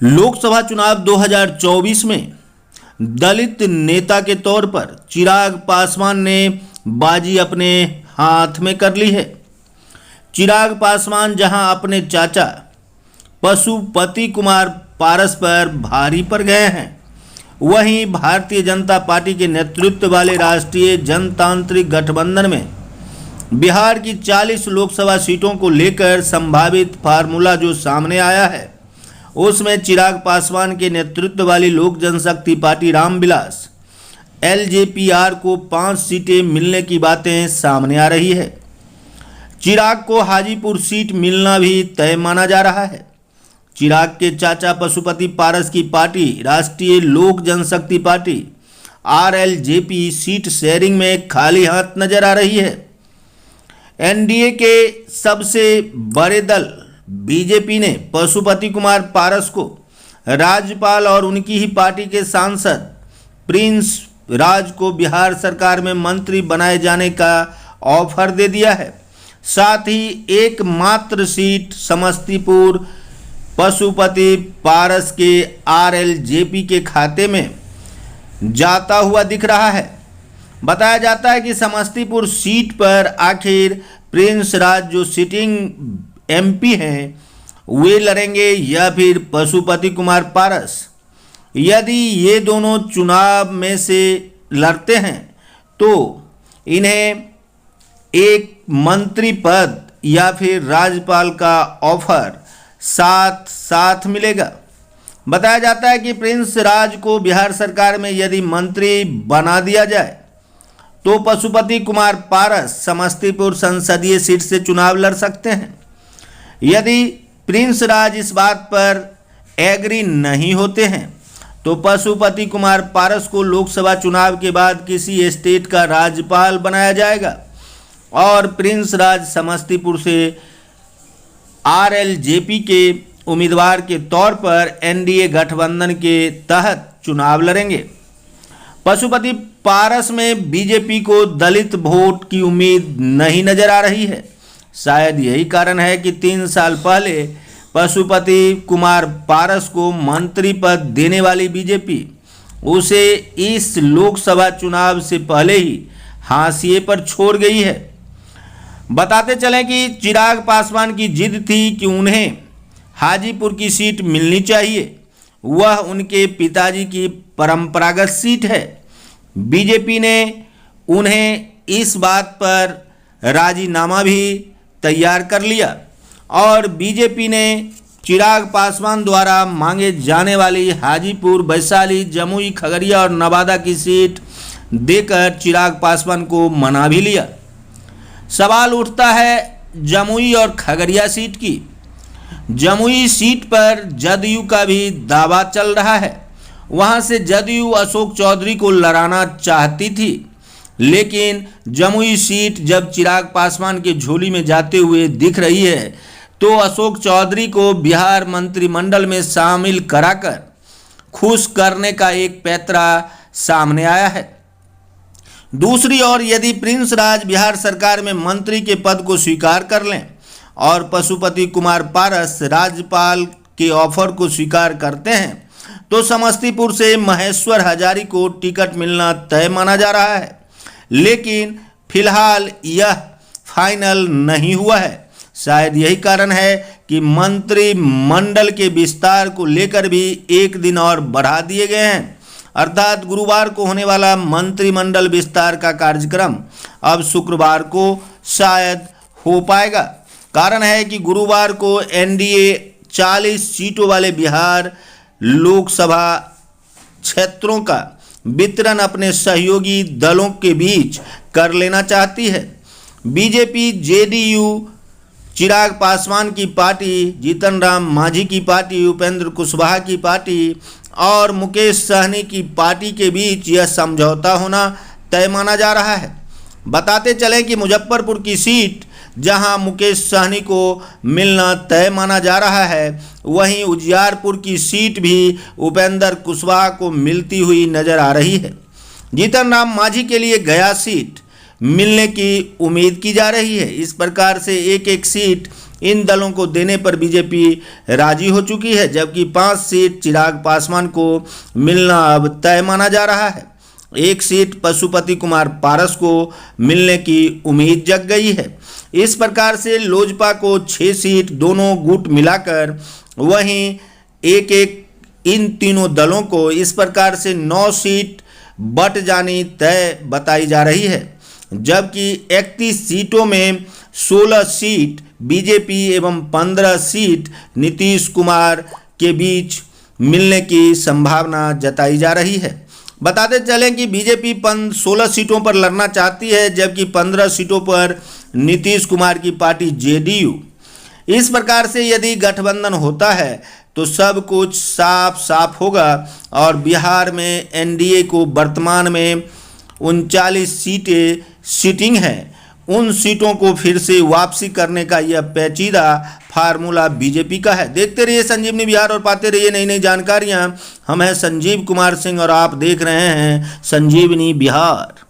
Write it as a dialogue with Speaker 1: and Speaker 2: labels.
Speaker 1: लोकसभा चुनाव 2024 में दलित नेता के तौर पर चिराग पासवान ने बाजी अपने हाथ में कर ली है। चिराग पासवान जहां अपने चाचा पशुपति कुमार पारस पर भारी पड़ गए हैं, वहीं भारतीय जनता पार्टी के नेतृत्व वाले राष्ट्रीय जनतांत्रिक गठबंधन में बिहार की 40 लोकसभा सीटों को लेकर संभावित फार्मूला जो सामने आया है, उसमें चिराग पासवान के नेतृत्व वाली लोक जनशक्ति पार्टी रामविलास LJPR को 5 सीटें मिलने की बातें सामने आ रही है। चिराग को हाजीपुर सीट मिलना भी तय माना जा रहा है। चिराग के चाचा पशुपति पारस की पार्टी राष्ट्रीय लोक जनशक्ति पार्टी RLJP सीट शेयरिंग में खाली हाथ नजर आ रही है। NDA के सबसे बड़े दल BJP ने पशुपति कुमार पारस को राज्यपाल और उनकी ही पार्टी के सांसद प्रिंस राज को बिहार सरकार में मंत्री बनाए जाने का ऑफर दे दिया है। साथ ही एकमात्र सीट समस्तीपुर पशुपति पारस के RLJP के खाते में जाता हुआ दिख रहा है। बताया जाता है कि समस्तीपुर सीट पर आखिर प्रिंस राज जो सिटिंग MP हैं वे लड़ेंगे या फिर पशुपति कुमार पारस। यदि ये दोनों चुनाव में से लड़ते हैं तो इन्हें एक मंत्री पद या फिर राज्यपाल का ऑफर साथ साथ मिलेगा। बताया जाता है कि प्रिंस राज को बिहार सरकार में यदि मंत्री बना दिया जाए तो पशुपति कुमार पारस समस्तीपुर संसदीय सीट से चुनाव लड़ सकते हैं। यदि प्रिंस राज इस बात पर एग्री नहीं होते हैं तो पशुपति कुमार पारस को लोकसभा चुनाव के बाद किसी स्टेट का राज्यपाल बनाया जाएगा और प्रिंस राज समस्तीपुर से RLJP के उम्मीदवार के तौर पर NDA गठबंधन के तहत चुनाव लड़ेंगे। पशुपति पारस में BJP को दलित वोट की उम्मीद नहीं नजर आ रही है। शायद यही कारण है कि 3 साल पहले पशुपति कुमार पारस को मंत्री पद देने वाली BJP उसे इस लोकसभा चुनाव से पहले ही हाशिए पर छोड़ गई है। बताते चलें कि चिराग पासवान की जिद थी कि उन्हें हाजीपुर की सीट मिलनी चाहिए। वह उनके पिताजी की परंपरागत सीट है। BJP ने उन्हें इस बात पर राजीनामा भी तैयार कर लिया और BJP ने चिराग पासवान द्वारा मांगे जाने वाली हाजीपुर, वैशाली, जमुई, खगड़िया और नवादा की सीट देकर चिराग पासवान को मना भी लिया। सवाल उठता है जमुई और खगड़िया सीट की। जमुई सीट पर जदयू का भी दावा चल रहा है। वहां से जदयू अशोक चौधरी को लड़ाना चाहती थी, लेकिन जमुई सीट जब चिराग पासवान के झोली में जाते हुए दिख रही है तो अशोक चौधरी को बिहार मंत्रिमंडल में शामिल कराकर खुश करने का एक पैंतरा सामने आया है। दूसरी ओर यदि प्रिंस राज बिहार सरकार में मंत्री के पद को स्वीकार कर लें और पशुपति कुमार पारस राज्यपाल के ऑफर को स्वीकार करते हैं तो समस्तीपुर से महेश्वर हजारी को टिकट मिलना तय माना जा रहा है। लेकिन फिलहाल यह फाइनल नहीं हुआ है। शायद यही कारण है कि मंत्रिमंडल के विस्तार को लेकर भी एक दिन और बढ़ा दिए गए हैं। अर्थात गुरुवार को होने वाला मंत्रिमंडल विस्तार का कार्यक्रम अब शुक्रवार को शायद हो पाएगा। कारण है कि गुरुवार को NDA 40 सीटों वाले बिहार लोकसभा क्षेत्रों का वितरण अपने सहयोगी दलों के बीच कर लेना चाहती है। BJP, JDU, चिराग पासवान की पार्टी, जीतन राम मांझी की पार्टी, उपेंद्र कुशवाहा की पार्टी और मुकेश सहनी की पार्टी के बीच यह समझौता होना तय माना जा रहा है। बताते चलें कि मुजफ्फरपुर की सीट जहां मुकेश सहनी को मिलना तय माना जा रहा है, वहीं उजियारपुर की सीट भी उपेंद्र कुशवाहा को मिलती हुई नजर आ रही है। जीतन राम मांझी के लिए गया सीट मिलने की उम्मीद की जा रही है। इस प्रकार से एक एक सीट इन दलों को देने पर बीजेपी राजी हो चुकी है, जबकि 5 सीट चिराग पासवान को मिलना अब तय माना जा रहा है। 1 सीट पशुपति कुमार पारस को मिलने की उम्मीद जग गई है। इस प्रकार से लोजपा को 6 सीट दोनों गुट मिलाकर, वहीं एक एक इन तीनों दलों को इस प्रकार से 9 सीट बट जानी तय बताई जा रही है, जबकि 31 सीटों में 16 सीट बीजेपी एवं 15 सीट नीतीश कुमार के बीच मिलने की संभावना जताई जा रही है। बताते चलें कि बीजेपी 16 सीटों पर लड़ना चाहती है, जबकि 15 सीटों पर नीतीश कुमार की पार्टी जेडीयू। इस प्रकार से यदि गठबंधन होता है तो सब कुछ साफ साफ होगा और बिहार में एनडीए को वर्तमान में 39 सीटें सिटिंग हैं। उन सीटों को फिर से वापसी करने का यह पेचीदा फार्मूला बीजेपी का है। देखते रहिए संजीवनी बिहार और पाते रहिए नई नई जानकारियां। हम हैं संजीव कुमार सिंह और आप देख रहे हैं संजीवनी बिहार।